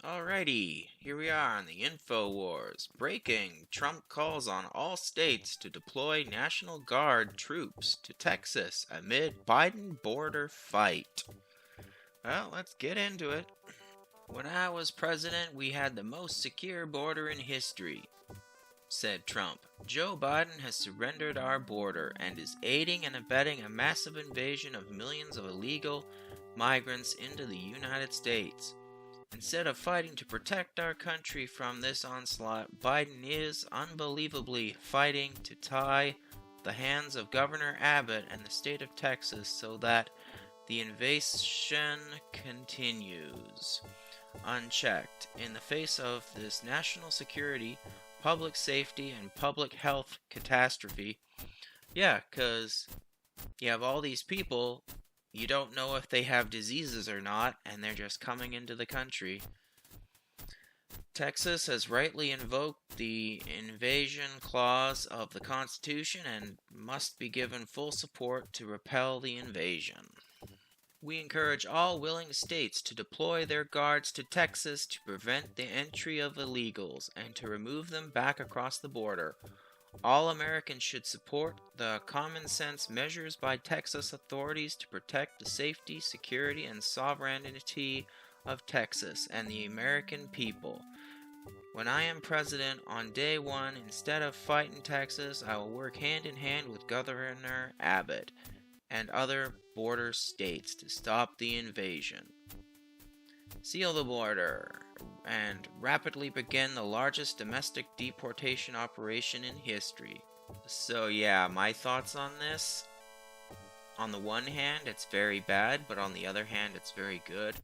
Alrighty, here we are on the Info Wars. Breaking: Trump calls on all states to deploy National Guard troops to Texas amid Biden border fight. Well, let's get into it. When I was president, we had the most secure border in history, said Trump. Joe Biden has surrendered our border and is aiding and abetting a massive invasion of millions of illegal migrants into the United States. Instead of fighting to protect our country from this onslaught, Biden is unbelievably fighting to tie the hands of Governor Abbott and the state of Texas so that the invasion continues unchecked. In the face of this national security, public safety, and public health catastrophe, because you have all these people. You don't know if they have diseases or not, and they're just coming into the country. Texas has rightly invoked the invasion clause of the Constitution and must be given full support to repel the invasion. We encourage all willing states to deploy their guards to Texas to prevent the entry of illegals and to remove them back across the border. All Americans should support the common-sense measures by Texas authorities to protect the safety, security, and sovereignty of Texas and the American people. When I am president, on day one, instead of fighting Texas, I will work hand in hand with Governor Abbott and other border states to stop the invasion. Seal the border and rapidly begin the largest domestic deportation operation in history. So yeah, my thoughts on this. On the one hand, it's very bad, but on the other hand, it's very good.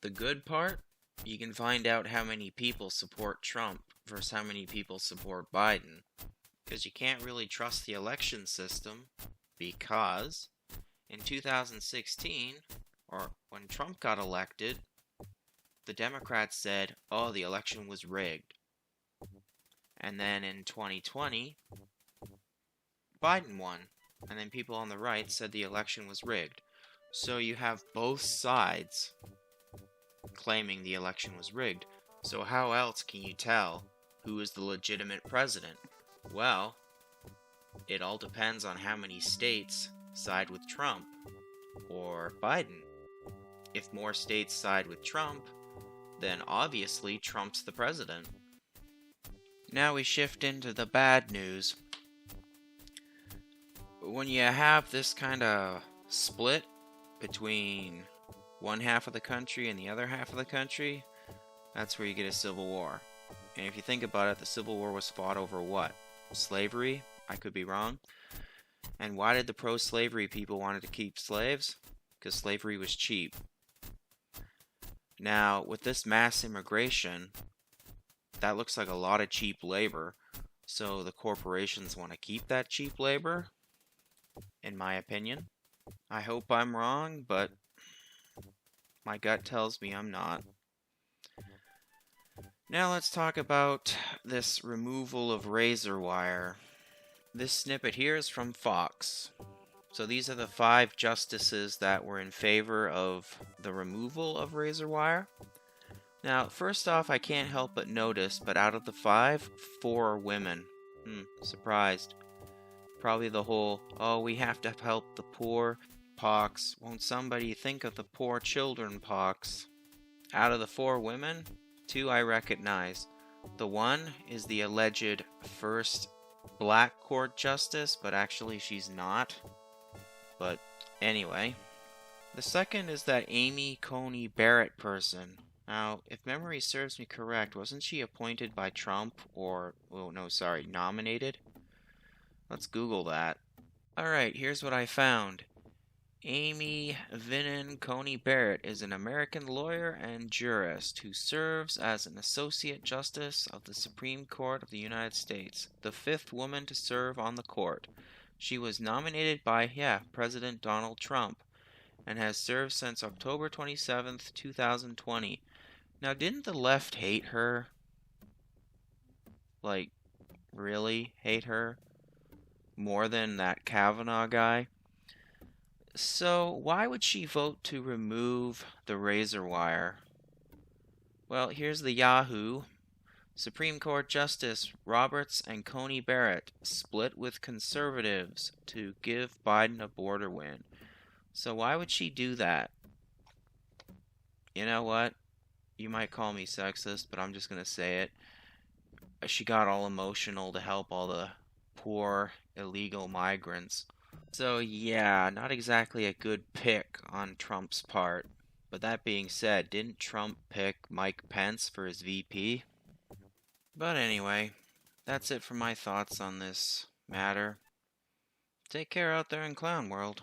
The good part, you can find out how many people support Trump versus how many people support Biden. Because you can't really trust the election system, because in 2016, or when Trump got elected, the Democrats said, oh, the election was rigged. And then in 2020, Biden won. And then people on the right said the election was rigged. So you have both sides claiming the election was rigged. So how else can you tell who is the legitimate president? Well, it all depends on how many states side with Trump or Biden. If more states side with Trump, then obviously Trump's the president. Now we shift into the bad news. When you have this kind of split between one half of the country and the other half of the country, that's where you get a civil war. And if you think about it, the Civil War was fought over what? Slavery? I could be wrong. And why did the pro-slavery people want to keep slaves? Because slavery was cheap. Now, with this mass immigration, that looks like a lot of cheap labor. So the corporations want to keep that cheap labor, in my opinion. I hope I'm wrong, but my gut tells me I'm not. Now let's talk about this removal of razor wire. This snippet here is from Fox. So these are the 5 justices that were in favor of the removal of razor wire. Now, first off, I can't help but notice, but out of the 5, 4 are women. Surprised. Probably the whole, oh, we have to help the poor pox. Won't somebody think of the poor children pox? Out of the 4 women, 2 I recognize. The one is the alleged first black court justice, but actually she's not. But anyway, the second is that Amy Coney Barrett person. Now, if memory serves me correct, wasn't she appointed by Trump or, nominated? Let's Google that. Alright, here's what I found. Amy Vinen Coney Barrett is an American lawyer and jurist who serves as an Associate Justice of the Supreme Court of the United States, the 5th woman to serve on the court. She was nominated by, President Donald Trump, and has served since October 27th, 2020. Now, didn't the left hate her? Like, really hate her? More than that Kavanaugh guy? So, why would she vote to remove the razor wire? Well, here's the Yahoo. Supreme Court Justice Roberts and Coney Barrett split with conservatives to give Biden a border win. So why would she do that? You know what? You might call me sexist, but I'm just going to say it. She got all emotional to help all the poor illegal migrants. So, yeah, not exactly a good pick on Trump's part. But that being said, didn't Trump pick Mike Pence for his VP? But anyway, that's it for my thoughts on this matter. Take care out there in Clown World.